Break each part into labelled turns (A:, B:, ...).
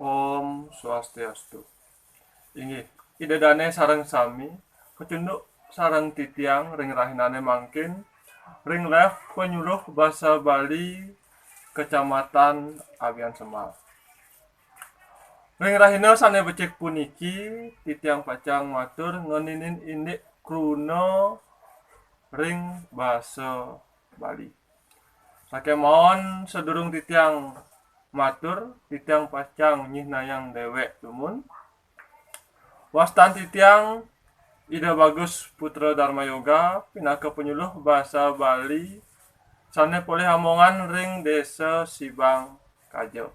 A: Om Swastiastu. Inggih, idedane sareng sami, kecunduk sareng titiang ring rahinane mangkin, ring live penyuluh basa Bali Kecamatan Abian Semal. Ring rahina sane becik puniki, titiang pacang matur ngoninin indik kruna ring basa Bali. Sakemon sedurung titiang matur, titiang pacang nyihnayang dewek tumun. Wastan titiang Ida Bagus Putra Dharma Yoga, pinaka penyuluh bahasa Bali, sane poleh amongan ring desa Sibang Kajo.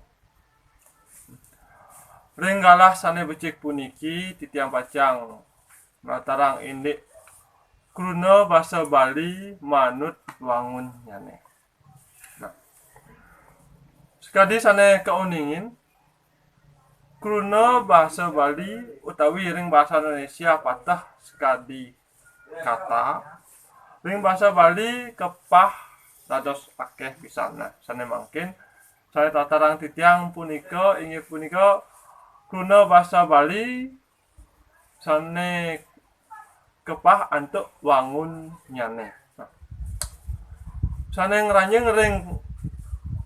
A: Ring galah sane becik puniki, titiang pacang latarang indik kruna bahasa Bali manut wangun nyane. Nah, sekadi sane keuningin kruna bahasa Bali utawi ring bahasa Indonesia patah sekadi kata, ring bahasa Bali kepah dados akeh pisan. Sane mangkin saya tatarang titiang punika inggih punika kruna bahasa Bali sane kepah antuk wangun nyane. Nah, sane ngranjing ring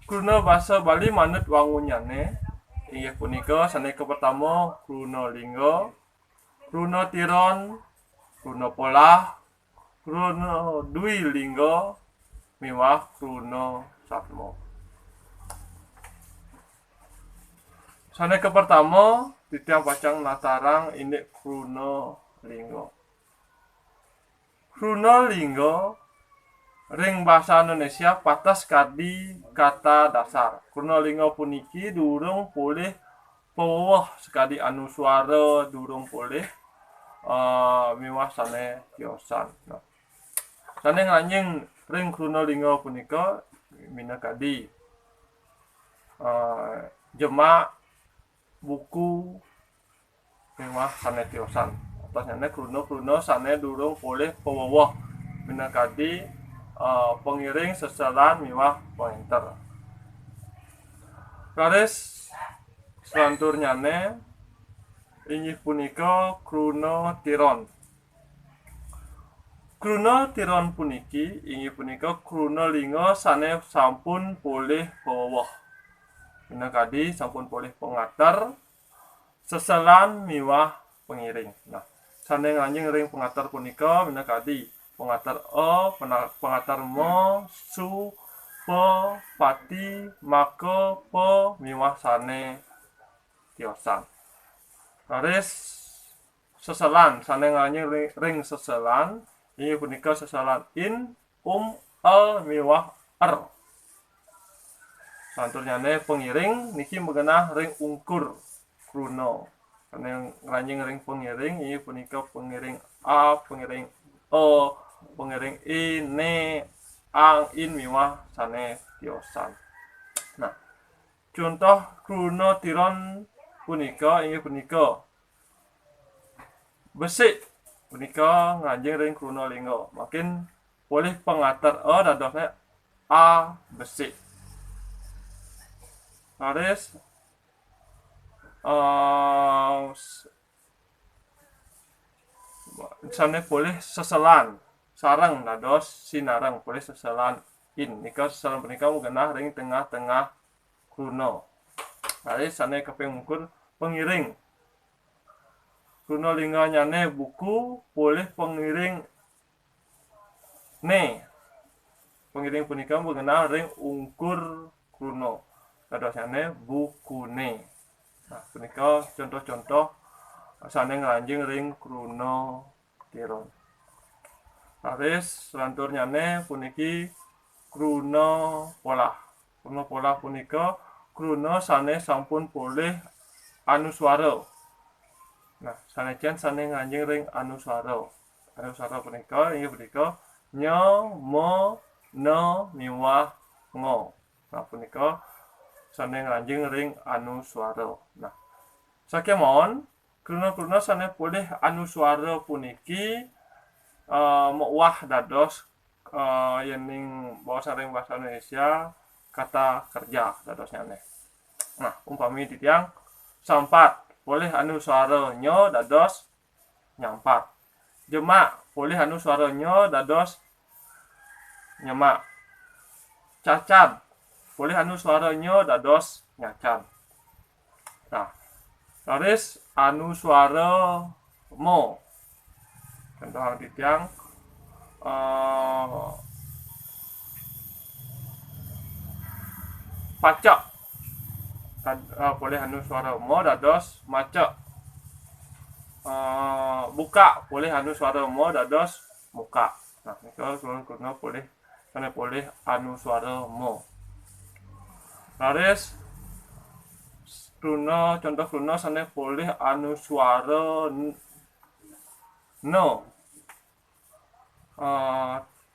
A: kruna bahasa Bali manut wangun nyane inggih punika sane pertama kruna lingga, kruna tiron, kruna polah, kruna dwi lingga, miwah kruna satmo. Sane pertama titiang pacang latarang indik kruna lingga. Kruna lingga ring bahasa Indonesia patas kadi kata dasar. Kruna lingga puniki durung poleh pewuh sekadi anuswara durung poleh miwah sane tiosan. Nah, sane ngranjing ring kruna lingga punika minakadi jemak buku miwah sane tiosan. Atasnya kruna sane durung poleh pewuh minakadi pengiring seselan miwah pointer. Karis selanturnyane inggih punika kruna tiron. Kruna tiron puniki inggih punika kruna lingga sane sampun poleh pewuh. Minakadi sampun poleh pengatar seselan miwah pengiring. Nah, sane ngranjing ring pengatar punika minakadi pengatar pengatar mo, su, pe, pati, maka, pe, miwah sane tiosan. Karis seselan sane ngranjing ring seselan inggih punika seselan in, el, miwah er. Santurnyane pengiring niki mengenah ring ungkur kruna. Sane ngranjing ring pengiring inggih punika pengiring a, pengiring e, pengiring i, ne, ang, in, miwah sane tiosan. Nah, contoh kruna tiron punika inggih punika besik punika ngranjing ring kruna lingga. Makin poleh pengatar e dadosnya a besik. Karis sane poleh seselan sareng dados sinareng poleh seselan in. Nika seselan punika mengenah ring tengah-tengah kruna. Karis sane kaping mungkur pengiring. Kruna lingga nyane buku poleh pengiring ne. Pengiring punika mengenah ring ungkur kruna. Dadosane bukune. Nah, punika contoh-contoh sane ngranjing ring kruna tiron. Karis selanturnyane puniki kruna polah. Kruna polah punika kruna sane sampun poleh anuswara. Nah, sanejan sane ngranjing ring anuswara. Anuswara punika inggih punika nya, me, ne, miwah ngo. Nah, punika sane ngranjing ring anuswara. Nah, sakemon kruna-kruna sane poleh anuswara puniki mewah dados yening basa ring basa Indonesia kata kerja dadosnya. Nah, umpami titiang sampat boleh anu suara nyo dados nyampat. Jemak boleh anu suara nyo dados nyemak. Cacan boleh anu suara nyo dados nyacan. Nah, laris anu suara mo. Contoh hang titiang pacak boleh anu suara mo dados macak. Buka boleh anu suara mo dados muka. Nah, nika kurna boleh karena boleh anu suara mo. Laris kruna contoh kruna sane boleh anu suara no.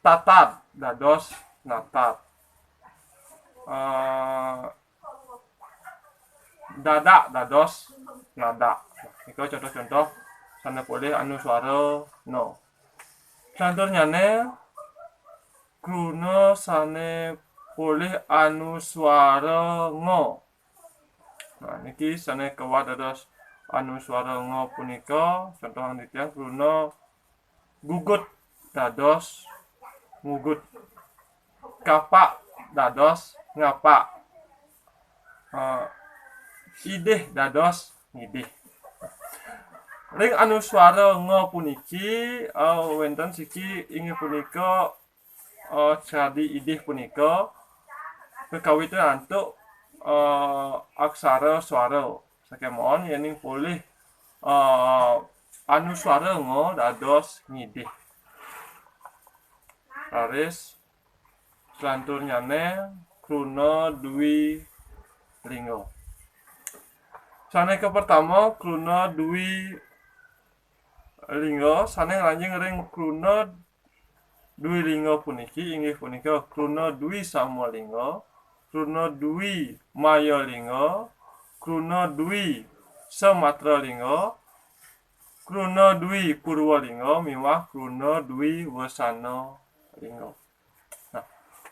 A: Tatat dados natat. Dadak dados nadak. Iko contoh-contoh sana boleh anu suara no. Contohnya ne kruna sane boleh anu suara ngo. Nah, niki sane kawat dados anu suara ngo punika contoh titiang kruna gugut dados ngugut. Kapak dados ngapak. Idih dados ngidih. Ring anu suara ngo puniki wonten siki inggih punika jadi idih punika kekawitan antuk aksara suara. Sakemon yening boleh anu suara ngo dados ngidih. Laris selanturnya ne kruna dwi linggo. Sane ke pertama kruna dwi linggo sane lanjing ring kruna dwi linggo puniki inggih punika kruna dwi sama linggo, kruna dwi maya linggo, kruna dwi samatra linggo, kruna dwi purwa linggo miwah kruna dwi wasana linggo. Nah,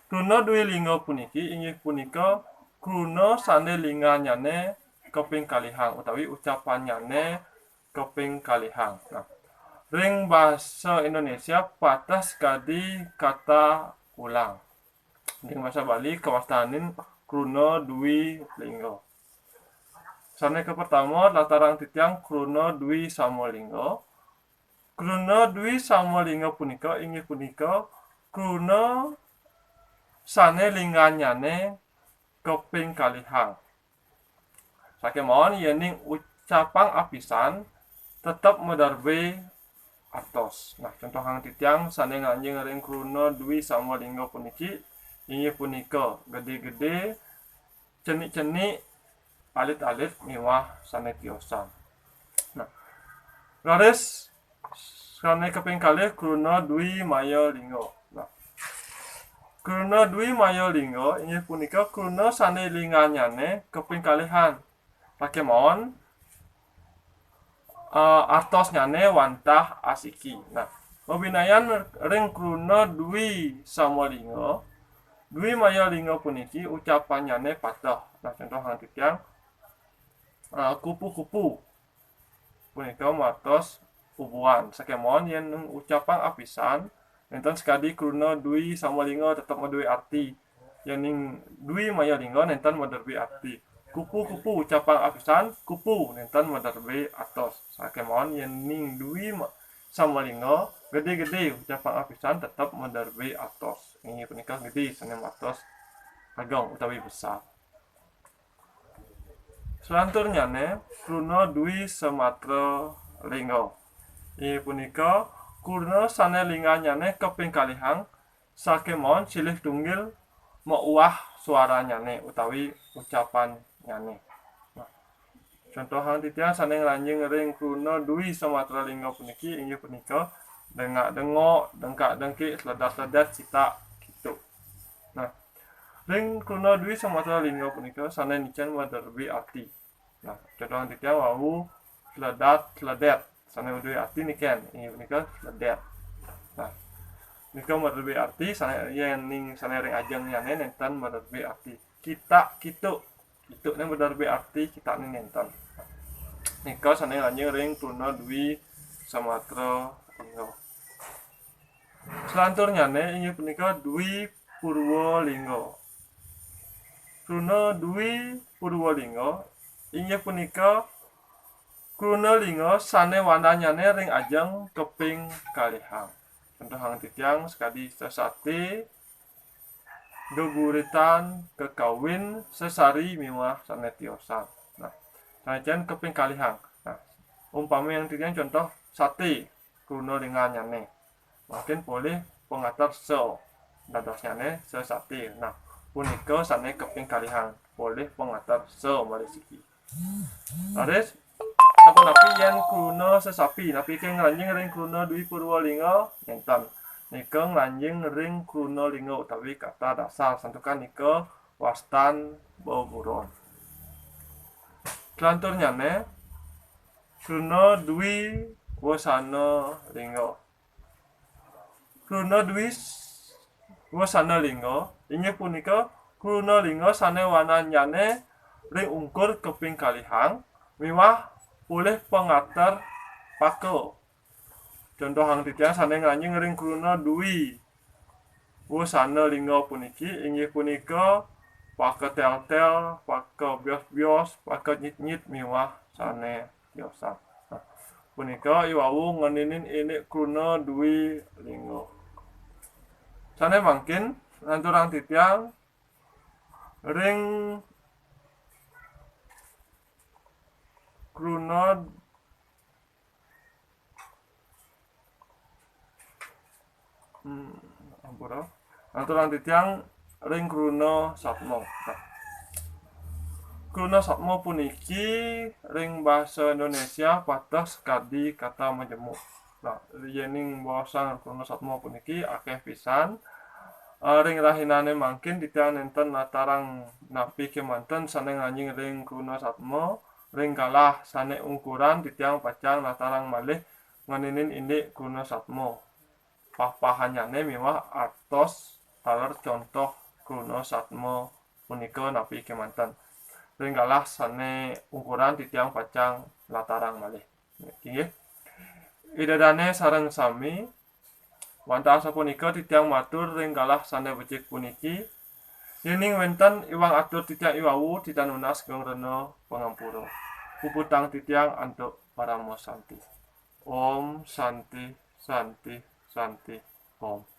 A: kruna dwi linggo puniki inggih punika kruna sane linganyane keping kalihang utawi ucapanyane keping kalihang. Nah, ring bahasa Indonesia patas kadi kata ulang. Ring bahasa Bali kawastanin kruna dwi linggo. Sane ke pertama latarang titiang kruna dwi sama linggo. Kruna dwi sama linggo punika inggih punika kruna sane linganyane keping kalihang. Sakemon yening ucapang apisan tetap medarbe atos. Nah, contoh hang titiang sane nganjing ring kruna dwi sama linggo puniki inggih punika gede-gede, cenik-cenik, alit-alit miwah sane tiosan. Nah, laris sane keping kalih kruna dwi maya linggo. Nah, kruna dwi maya linggo inggih punika kruna sane linganyane keping kalihan. Pakemon artos nyane wantah asiki. Nah, pembinayan ring kruna dwi sama linggo, dwi maya linggo puniki ucapanyane patah. Nah, contoh hang titiang kupu-kupu punika matos ubuan. Sakemon yen ucapan apisan enten sekadi kruna dwi sama linggo tetep duwe arti. Yening dwi maya linggo enten duwe arti. Kupu-kupu ucapan apisan kupu nenten madarbe atos. Sakemon yening dwi sama linggo gede-gede ucapan apisan tetap madarbe atos. Ini punika gede sane atos ageng utawi besar. Selanturnya ne kruna dwi samatra linggo. Ini punika kruna sane linganyane keping kalihang sakemon silih tunggil meuwah suaranyane utawi ucapan nyane. Nah, contoh hang titiang sane nglanjing ring kruna dwi samatra linggo puniki inggih punika dengak-dengok, dengkak-dengkik, sledat-sledat, cita gitu. Nah, ring kruna dwi samatra linggo punika sane nicen madarbe arti. Nah, contoh hang titiang wau sledat-sledet sane duwe arti niken inggih punika sledet. Nah, nika madarbe arti sane yen sane ring ajeng nyane nenten madarbe arti. Kita kitu itu nih madarbe arti kita nih nenten. nika sane lanjing ring kruna dwi Samatra Lingga. Selanturnyane inggih punika Dwi Purwolingga. Kruna Dwi Purwolingga inggih punika kruna lingga sane wananyane ring ajeng keping kalihang. Contohang titiang sekadi sesate geguritan kekawin sesari miwah sane tiosan. Nah, sajen keping kalihang. Nah, umpama yang titiang contoh sate kruna linganyane. Mungkin boleh pengatar dadosnyane sesate. Nah, punika sane keping kalihang boleh pengatar malih siki. Laris sapunapi yen kruna sesapi napi keng lanjing ring kruna Dwi Purwolingga nenten. Nika lanjing ring kruna lingga utawi kata dasar santukan nika wastan bawuron. Selanturnyane kruna Dwi Wasana Lingga. Kruna Dwi Wasana Lingga inggih punika kruna lingga sane wananyane ring ungkur keping kalihang miwah boleh pengatar pake. Contoh hang titiang sane nglanjing ring kruna Dwi Wasana Lingga puniki inggih punika pake tel-tel, pake bios-bios, pake nyit-nyit miwah sane tiosan. Nah, punika iwau ngeninin ini kruna Dwi Lingga. Sane mangkin lanturang titiang ring kruna lanturang titiang ring kruna Satma. Nah, kruna Satma puniki ring basa Indonesia pados kadi kata majemuk. Nah, yening basa kruna Satma puniki akeh pisan. Ring rahinane mangkin titiang nenten latarang napi kemanten sane nglanjing ring kruna Satma. Ring kalah sane ungkuran titiang pacang latarang malih ngeninin indik kruna Satma. Pahanyane miwah artos taler contoh kruna Satma punika napi kemanten. Ring kalah sane ungkuran titiang pacang latarang malih. Nggih. Idadane sareng sami wantah sapunika titiang matur ring kalah sane becik puniki. Yening wenten iwang atur titiang iwau titanunas gong rena pangampura. Puputang titiang antuk paramo santi. Om Santi Santi Santi Om.